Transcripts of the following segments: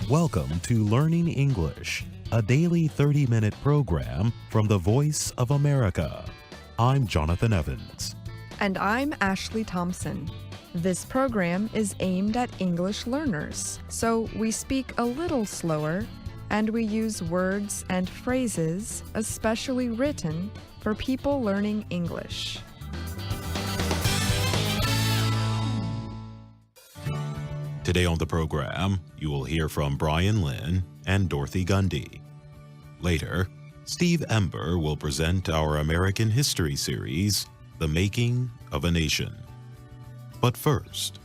Welcome to Learning English, a daily 30-minute program from the Voice of America. I'm Jonathan Evans. And I'm Ashley Thompson. This program is aimed at English learners, so we speak a little slower and we use words and phrases especially written for people learning English. Today on the program, you will hear from Brian Lynn and Dorothy Gundy. Later, Steve Ember will present our American History series, The Making of a Nation. But first,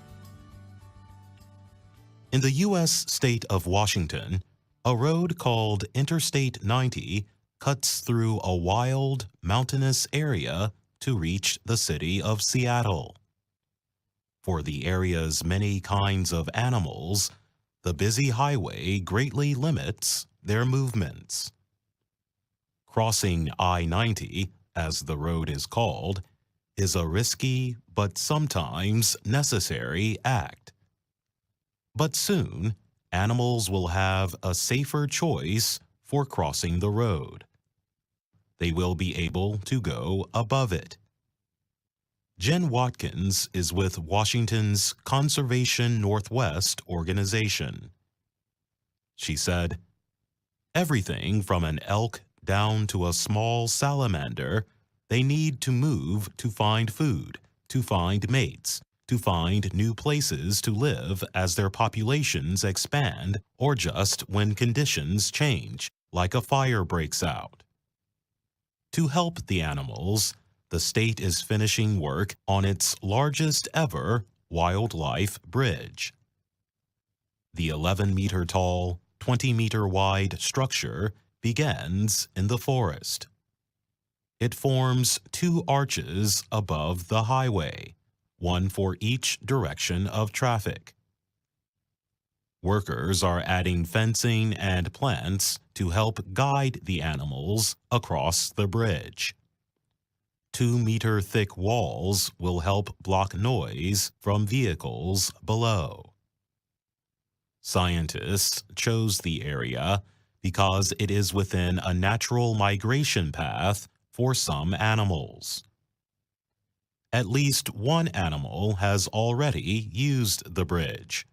in the U.S. state of Washington, a road called Interstate 90 cuts through a wild, mountainous area to reach the city of Seattle. For the area's many kinds of animals, the busy highway greatly limits their movements. Crossing I-90, as the road is called, is a risky but sometimes necessary act. But soon, animals will have a safer choice for crossing the road. They will be able to go above it. Jen Watkins is with Washington's Conservation Northwest organization. She said, "Everything from an elk down to a small salamander, they need to move to find food, to find mates, to find new places to live as their populations expand or just when conditions change, like a fire breaks out. To help the animals, the state is finishing work on its largest ever wildlife bridge. The 11-meter-tall, 20-meter-wide structure begins in the forest. It forms two arches above the highway, one for each direction of traffic. Workers are adding fencing and plants to help guide the animals across the bridge. 2-meter-thick walls will help block noise from vehicles below. Scientists chose the area because it is within a natural migration path for some animals. At least one animal has already used the bridge.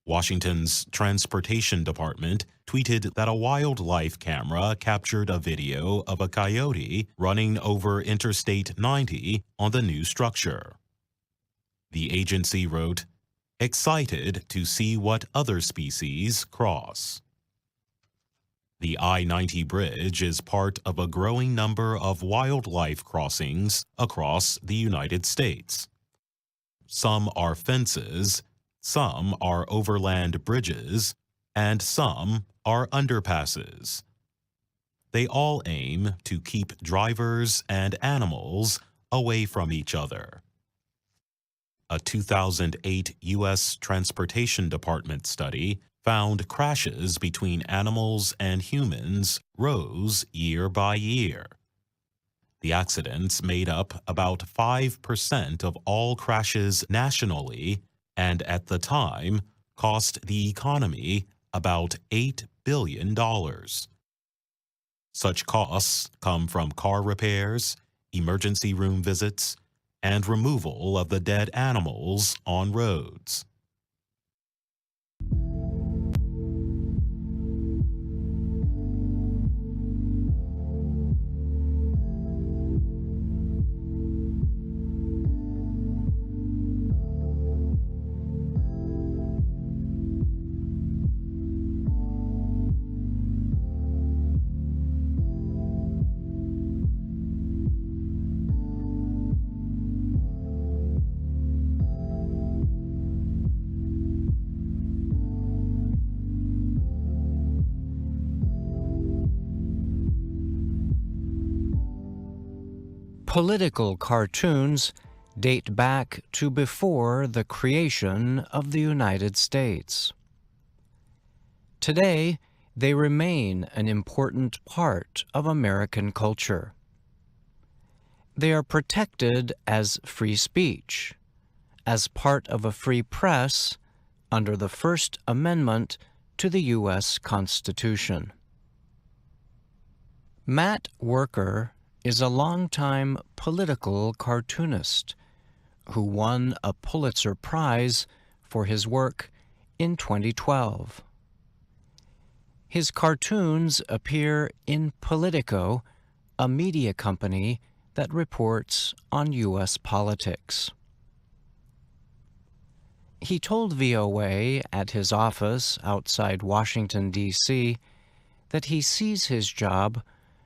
Washington's Transportation Department tweeted that a wildlife camera captured a video of a coyote running over Interstate 90 on the new structure. The agency wrote, "Excited to see what other species cross." The I-90 bridge is part of a growing number of wildlife crossings across the United States. Some are fences, some are overland bridges, and some are underpasses. They all aim to keep drivers and animals away from each other. A 2008 U.S. Transportation Department study found crashes between animals and humans rose year by year. The accidents made up about 5% of all crashes nationally, and at the time cost the economy about $8 billion. Such costs come from car repairs, emergency room visits, and removal of the dead animals on roads. Political cartoons date back to before the creation of the United States. Today, they remain an important part of American culture. They are protected as free speech, as part of a free press under the First Amendment to the U.S. Constitution. Matt Worker is a longtime political cartoonist who won a Pulitzer Prize for his work in 2012. His cartoons appear in Politico, a media company that reports on U.S. politics. He told VOA at his office outside Washington, D.C., that he sees his job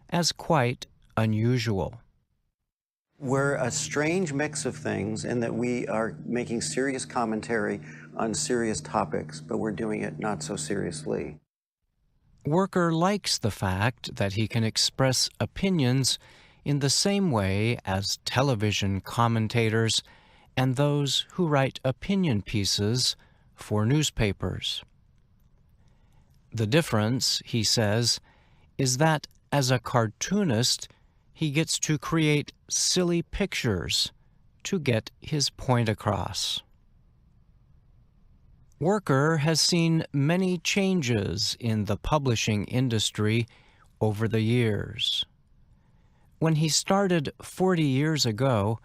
as quite unusual. We're a strange mix of things in that we are making serious commentary on serious topics, but we're doing it not so seriously. Worker likes the fact that he can express opinions in the same way as television commentators and those who write opinion pieces for newspapers. The difference, he says, is that as a cartoonist, he gets to create silly pictures to get his point across. Worker has seen many changes in the publishing industry over the years. When he started 40 years ago,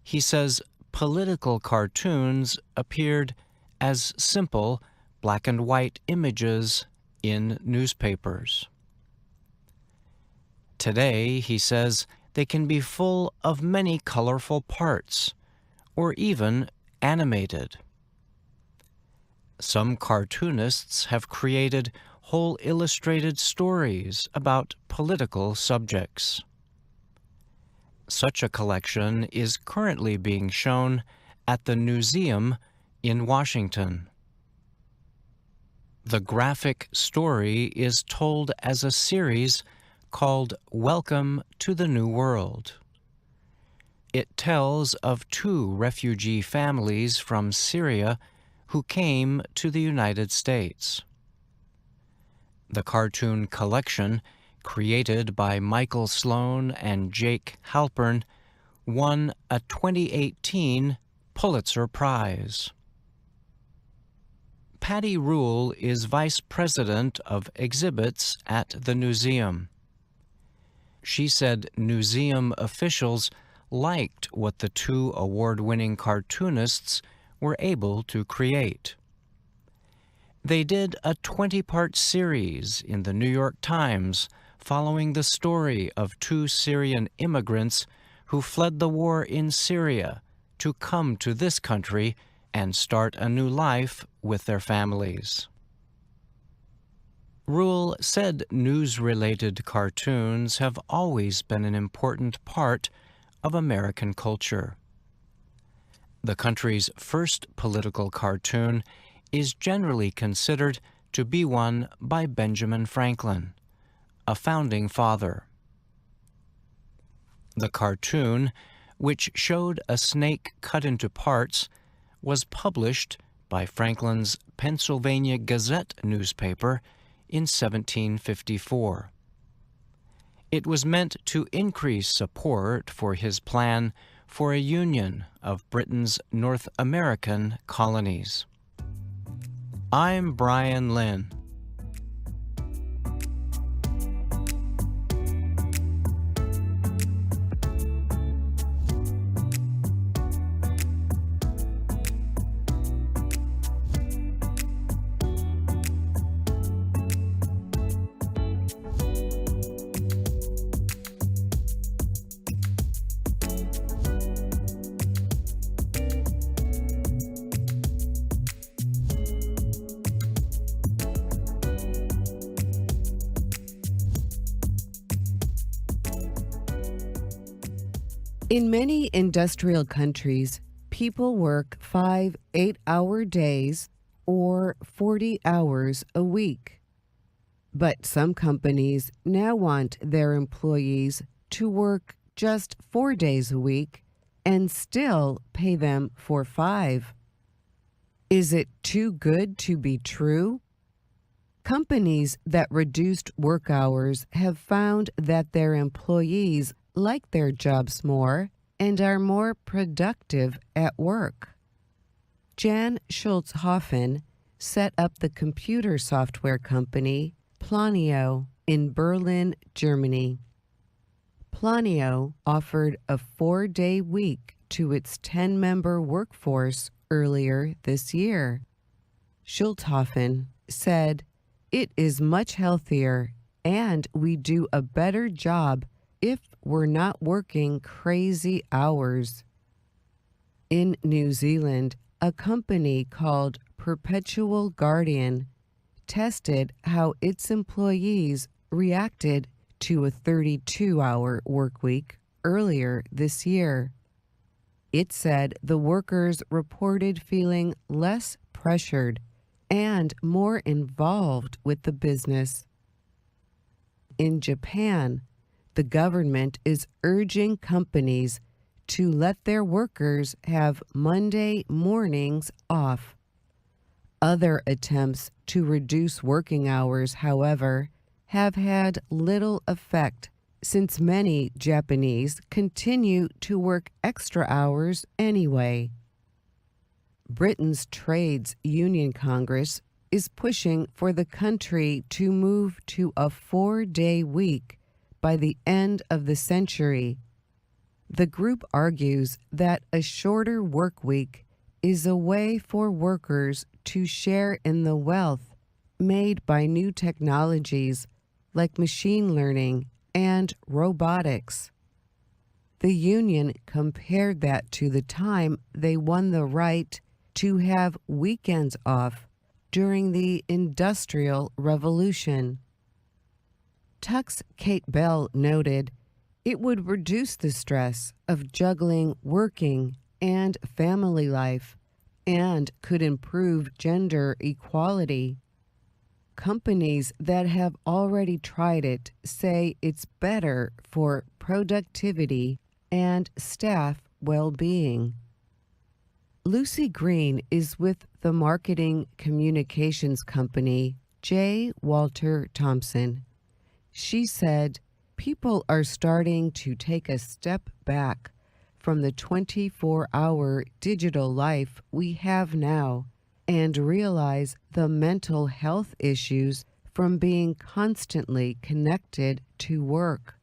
he says political cartoons appeared as simple black and white images in newspapers. Today, he says, they can be full of many colorful parts, or even animated. Some cartoonists have created whole illustrated stories about political subjects. Such a collection is currently being shown at the Museum in Washington. The graphic story is told as a series called Welcome to the New World. It tells of two refugee families from Syria who came to the United States. The cartoon collection, created by Michael Sloan and Jake Halpern, won a 2018 Pulitzer Prize. Patty Rule is vice president of exhibits at the museum. She said museum officials liked what the two award-winning cartoonists were able to create. They did a 20-part series in the New York Times following the story of two Syrian immigrants who fled the war in Syria to come to this country and start a new life with their families. Rule said news-related cartoons have always been an important part of American culture. The country's first political cartoon is generally considered to be one by Benjamin Franklin, a founding father. The cartoon, which showed a snake cut into parts, was published by Franklin's Pennsylvania Gazette newspaper in 1754. It was meant to increase support for his plan for a union of Britain's North American colonies. I'm Brian Lynn. In many industrial countries, people work 5 8-hour days or 40 hours a week. But some companies now want their employees to work just 4 days a week and still pay them for 5. Is it too good to be true? Companies that reduced work hours have found that their employees like their jobs more and are more productive at work. Jan Schultz-Hoffen, set up the computer software company Planio in Berlin, Germany. Planio offered a 4-day week to its 10-member workforce earlier this year. Schulthofen said, "It is much healthier and we do a better job if we're not working crazy hours." In New Zealand, a company called Perpetual Guardian tested how its employees reacted to a 32-hour workweek earlier this year. It said the workers reported feeling less pressured and more involved with the business. In Japan, the government is urging companies to let their workers have Monday mornings off. Other attempts to reduce working hours, however, have had little effect since many Japanese continue to work extra hours anyway. Britain's Trades Union Congress is pushing for the country to move to a 4-day week by the end of the century. The group argues that a shorter work week is a way for workers to share in the wealth made by new technologies like machine learning and robotics. The union compared that to the time they won the right to have weekends off during the Industrial Revolution. Tuck's Kate Bell noted, "It would reduce the stress of juggling working and family life and could improve gender equality. Companies that have already tried it say it's better for productivity and staff well-being." Lucy Green is with the marketing communications company J. Walter Thompson. She said, "People are starting to take a step back from the 24-hour digital life we have now and realize the mental health issues from being constantly connected to work."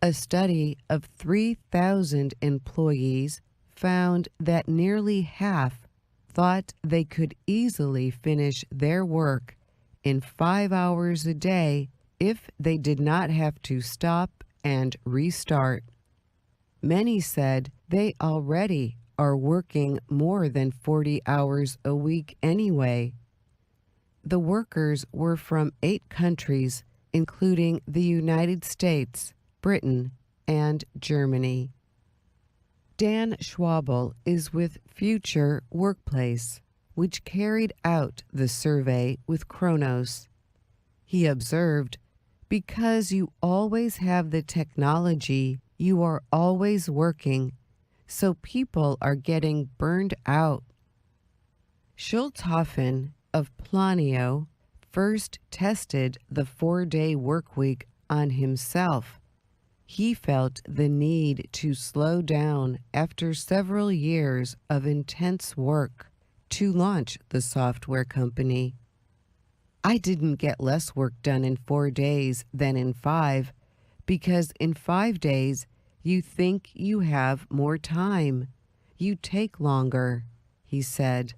A study of 3,000 employees found that nearly half thought they could easily finish their work in 5 hours a day if they did not have to stop and restart. Many said they already are working more than 40 hours a week anyway. The workers were from 8 countries, including the United States, Britain, and Germany. Dan Schwabel is with Future Workplace, which carried out the survey with Kronos. He observed, "Because you always have the technology, you are always working, so people are getting burned out." Schulthofen of Planio first tested the 4-day workweek on himself. He felt the need to slow down after several years of intense work to launch the software company. "I didn't get less work done in 4 days than in 5, because in 5 days you think you have more time. You take longer," he said.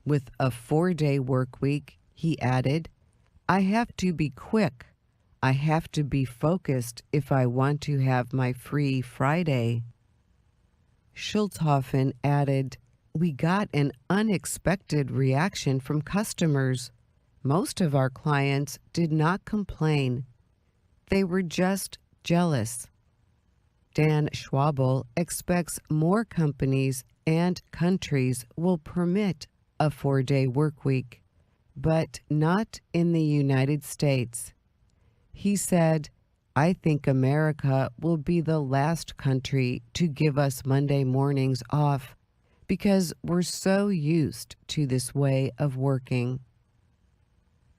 With a 4-day work week, he added, "I have to be quick. I have to be focused if I want to have my free Friday." Schulthofen added, "We got an unexpected reaction from customers. Most of our clients did not complain. They were just jealous." Dan Schwabel expects more companies and countries will permit a 4-day workweek, but not in the United States. He said, "I think America will be the last country to give us Monday mornings off because we're so used to this way of working."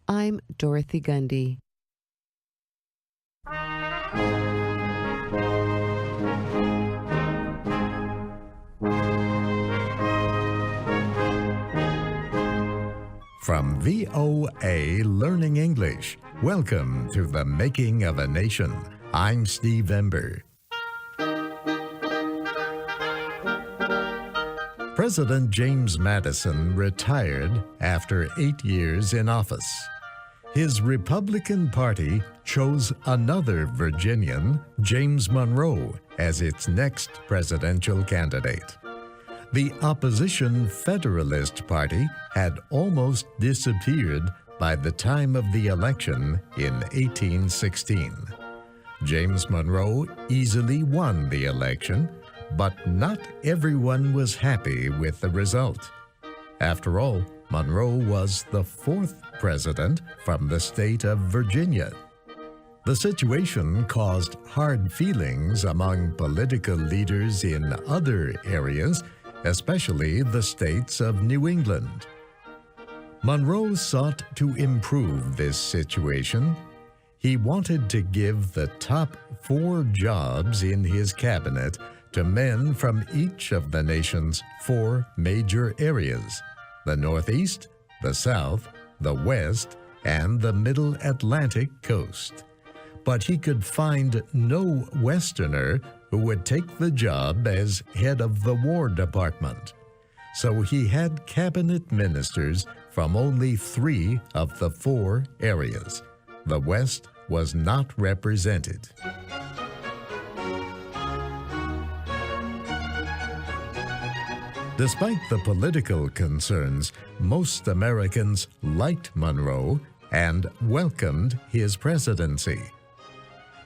I'm Dorothy Gundy. From VOA Learning English, welcome to The Making of a Nation. I'm Steve Ember. President James Madison retired after 8 years in office. His Republican Party chose another Virginian, James Monroe, as its next presidential candidate. The opposition Federalist Party had almost disappeared by the time of the election in 1816. James Monroe easily won the election, but not everyone was happy with the result. After all, Monroe was the fourth president from the state of Virginia. The situation caused hard feelings among political leaders in other areas, especially the states of New England. Monroe sought to improve this situation. He wanted to give the top 4 jobs in his cabinet to men from each of the nation's 4 major areas: the Northeast, the South, the West, and the Middle Atlantic coast. But he could find no Westerner who would take the job as head of the War Department. So he had cabinet ministers from only 3 of the 4 areas. The West was not represented. Despite the political concerns, most Americans liked Monroe and welcomed his presidency.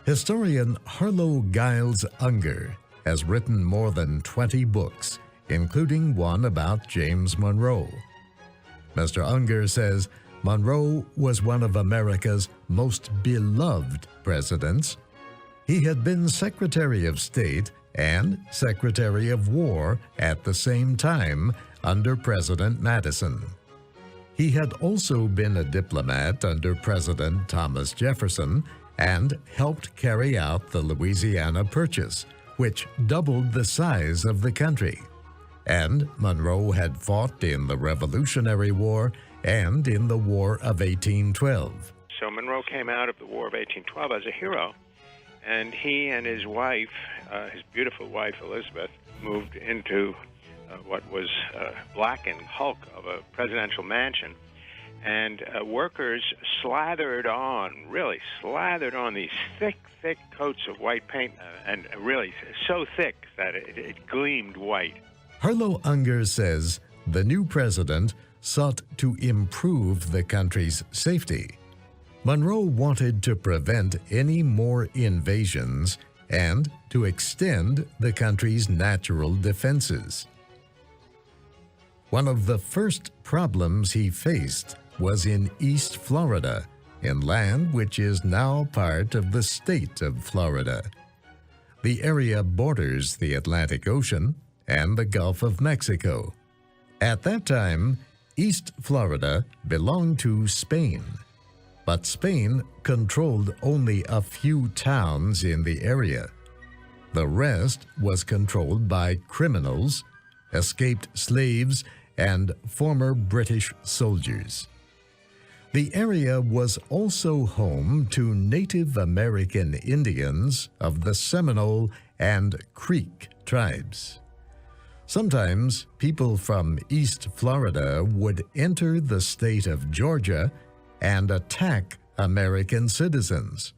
Historian Harlow Giles Unger has written more than 20 books, including one about James Monroe. Mr. Unger says Monroe was one of America's most beloved presidents. He had been Secretary of State and Secretary of War at the same time under President Madison. He had also been a diplomat under President Thomas Jefferson and helped carry out the Louisiana Purchase, which doubled the size of the country. And Monroe had fought in the Revolutionary War and in the War of 1812. So Monroe came out of the War of 1812 as a hero, and he and his wife, his beautiful wife Elizabeth, moved into what was blackened hulk of a presidential mansion. And workers really slathered on these thick coats of white paint, and really so thick that it gleamed white. Harlow Unger says the new president sought to improve the country's safety. Monroe wanted to prevent any more invasions and to extend the country's natural defenses. One of the first problems he faced was in East Florida, in land which is now part of the state of Florida. The area borders the Atlantic Ocean and the Gulf of Mexico. At that time, East Florida belonged to Spain, but Spain controlled only a few towns in the area. The rest was controlled by criminals, escaped slaves, and former British soldiers. The area was also home to Native American Indians of the Seminole and Creek tribes. Sometimes people from East Florida would enter the state of Georgia and attack American citizens.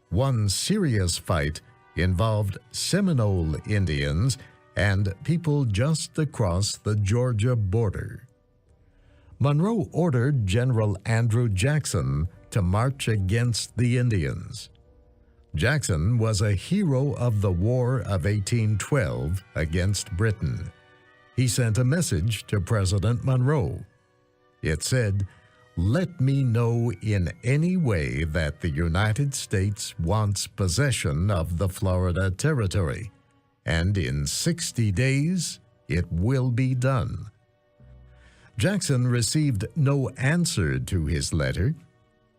One serious fight involved Seminole Indians and people just across the Georgia border. Monroe ordered General Andrew Jackson to march against the Indians. Jackson was a hero of the War of 1812 against Britain. He sent a message to President Monroe. It said, "Let me know in any way that the United States wants possession of the Florida Territory, and in 60 days it will be done." Jackson received no answer to his letter.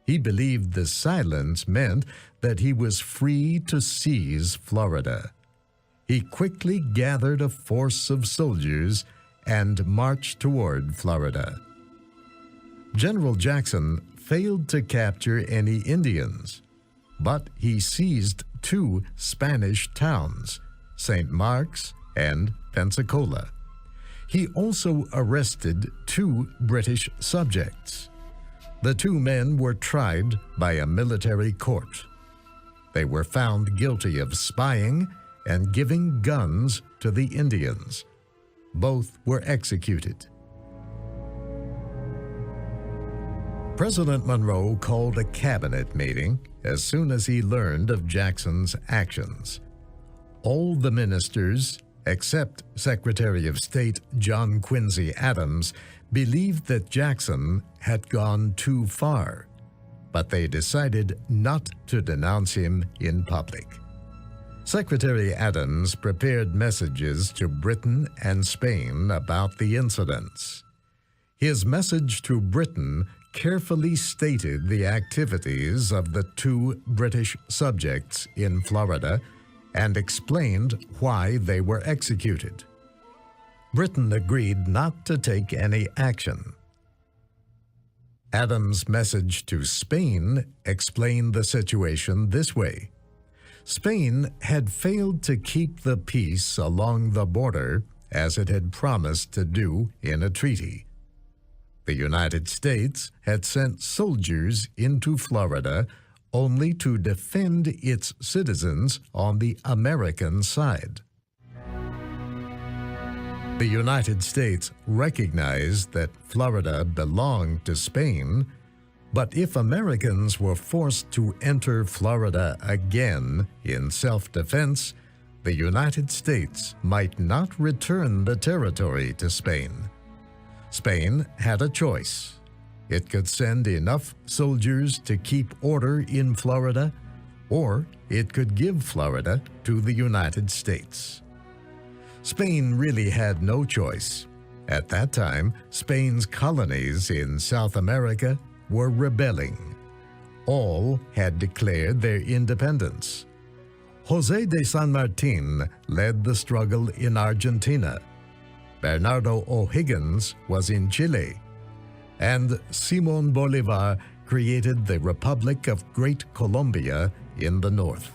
He believed the silence meant that he was free to seize Florida. He quickly gathered a force of soldiers and marched toward Florida. General Jackson failed to capture any Indians, but he seized 2 Spanish towns, St. Mark's and Pensacola. He also arrested 2 British subjects. The 2 men were tried by a military court. They were found guilty of spying and giving guns to the Indians. Both were executed. President Monroe called a cabinet meeting as soon as he learned of Jackson's actions. All the ministers, except Secretary of State John Quincy Adams, believed that Jackson had gone too far, but they decided not to denounce him in public. Secretary Adams prepared messages to Britain and Spain about the incidents. His message to Britain carefully stated the activities of the 2 British subjects in Florida and explained why they were executed. Britain agreed not to take any action. Adams' message to Spain explained the situation this way. Spain had failed to keep the peace along the border as it had promised to do in a treaty. The United States had sent soldiers into Florida only to defend its citizens on the American side. The United States recognized that Florida belonged to Spain, but if Americans were forced to enter Florida again in self-defense, the United States might not return the territory to Spain. Spain had a choice. It could send enough soldiers to keep order in Florida, or it could give Florida to the United States. Spain really had no choice. At that time, Spain's colonies in South America were rebelling. All had declared their independence. José de San Martín led the struggle in Argentina. Bernardo O'Higgins was in Chile, and Simón Bolívar created the Republic of Great Colombia in the north.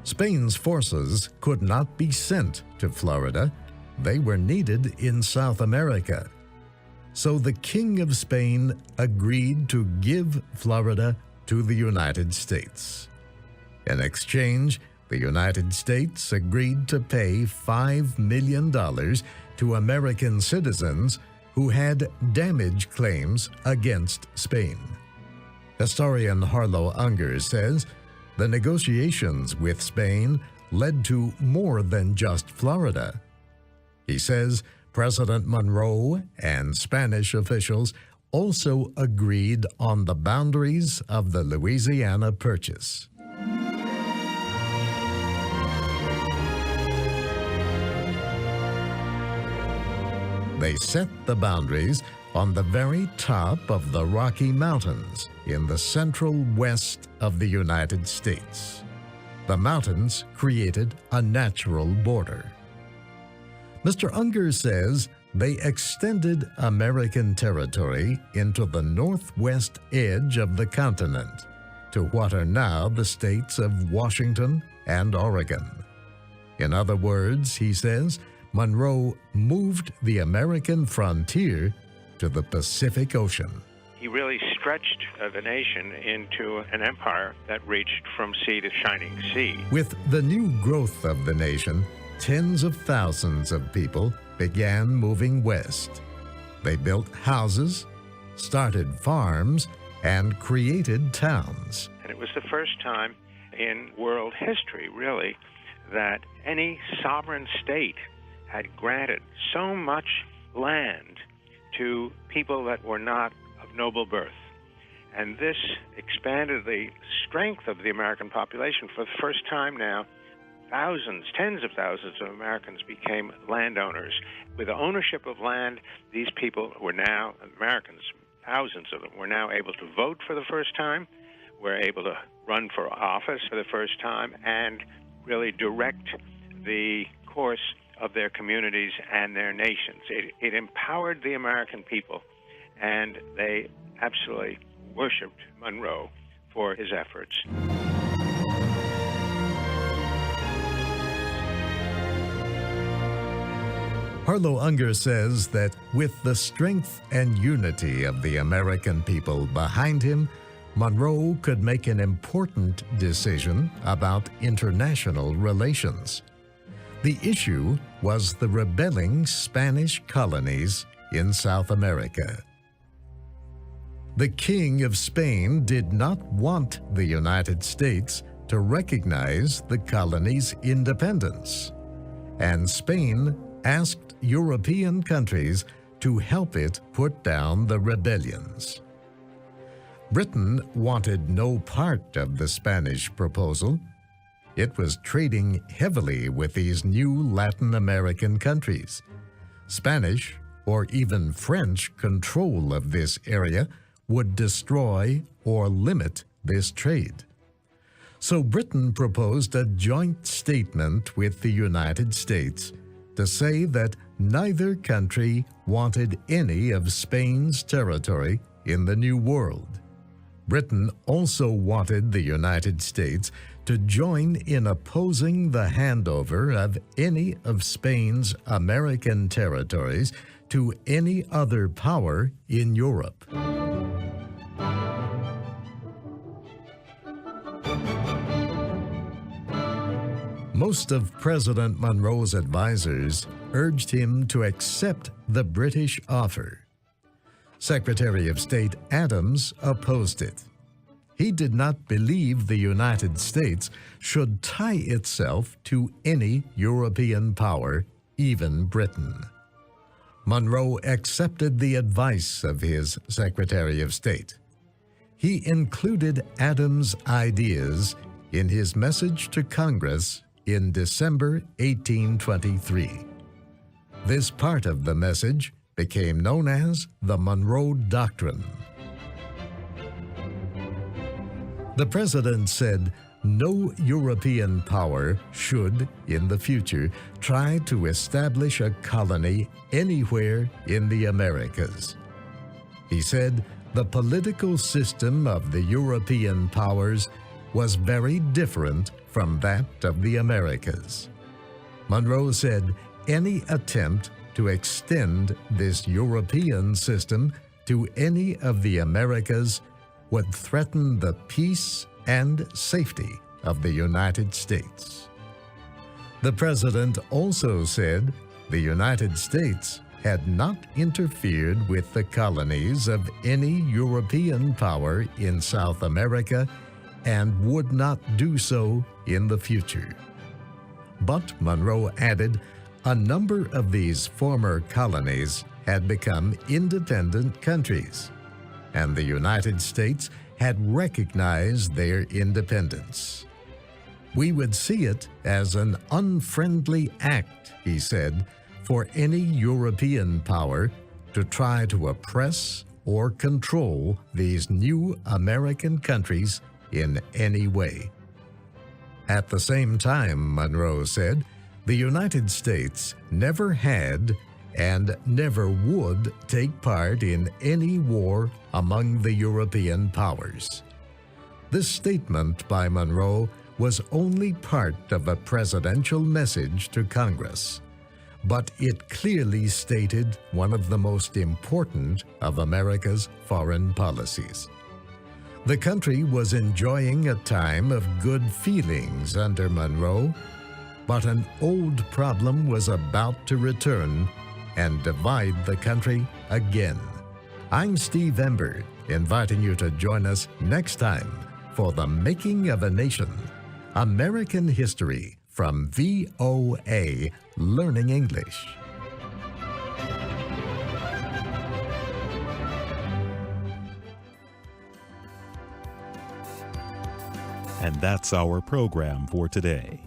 Spain's forces could not be sent to Florida. They were needed in South America. So the King of Spain agreed to give Florida to the United States. In exchange, the United States agreed to pay $5 million to American citizens who had damage claims against Spain. Historian Harlow Unger says the negotiations with Spain led to more than just Florida. He says President Monroe and Spanish officials also agreed on the boundaries of the Louisiana Purchase. They set the boundaries on the very top of the Rocky Mountains in the central west of the United States. The mountains created a natural border. Mr. Unger says they extended American territory into the northwest edge of the continent to what are now the states of Washington and Oregon. In other words, he says, Monroe moved the American frontier to the Pacific Ocean. He really stretched the nation into an empire that reached from sea to shining sea. With the new growth of the nation, tens of thousands of people began moving west. They built houses, started farms, and created towns. And it was the first time in world history, really, that any sovereign state had granted so much land to people that were not of noble birth. And this expanded the strength of the American population. For the first time now, thousands, tens of thousands of Americans became landowners. With the ownership of land, these people were now, Americans, thousands of them, were now able to vote for the first time, were able to run for office for the first time, and really direct the course of their communities and their nations. It empowered the American people, and they absolutely worshipped Monroe for his efforts. Harlow Unger says that with the strength and unity of the American people behind him, Monroe could make an important decision about international relations. The issue was the rebelling Spanish colonies in South America. The King of Spain did not want the United States to recognize the colony's independence, and Spain asked European countries to help it put down the rebellions. Britain wanted no part of the Spanish proposal. It was trading heavily with these new Latin American countries. Spanish or even French control of this area would destroy or limit this trade. So Britain proposed a joint statement with the United States to say that neither country wanted any of Spain's territory in the New World. Britain also wanted the United States to join in opposing the handover of any of Spain's American territories to any other power in Europe. Most of President Monroe's advisors urged him to accept the British offer. Secretary of State Adams opposed it. He did not believe the United States should tie itself to any European power, even Britain. Monroe accepted the advice of his Secretary of State. He included Adams' ideas in his message to Congress in December 1823. This part of the message became known as the Monroe Doctrine. The president said no European power should, in the future, try to establish a colony anywhere in the Americas. He said the political system of the European powers was very different from that of the Americas. Monroe said any attempt to extend this European system to any of the Americas would threaten the peace and safety of the United States. The president also said the United States had not interfered with the colonies of any European power in South America and would not do so in the future. But Monroe added, a number of these former colonies had become independent countries, and the United States had recognized their independence. We would see it as an unfriendly act, he said, for any European power to try to oppress or control these new American countries in any way. At the same time, Monroe said, the United States never had and never would take part in any war among the European powers. This statement by Monroe was only part of a presidential message to Congress, but it clearly stated one of the most important of America's foreign policies. The country was enjoying a time of good feelings under Monroe, but an old problem was about to return and divide the country again. I'm Steve Ember, inviting you to join us next time for The Making of a Nation, American History from VOA Learning English. And that's our program for today.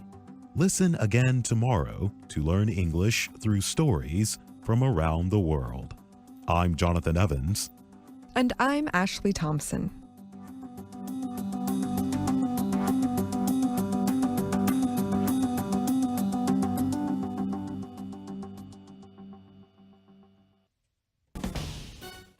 Listen again tomorrow to learn English through stories from around the world. I'm Jonathan Evans. And I'm Ashley Thompson.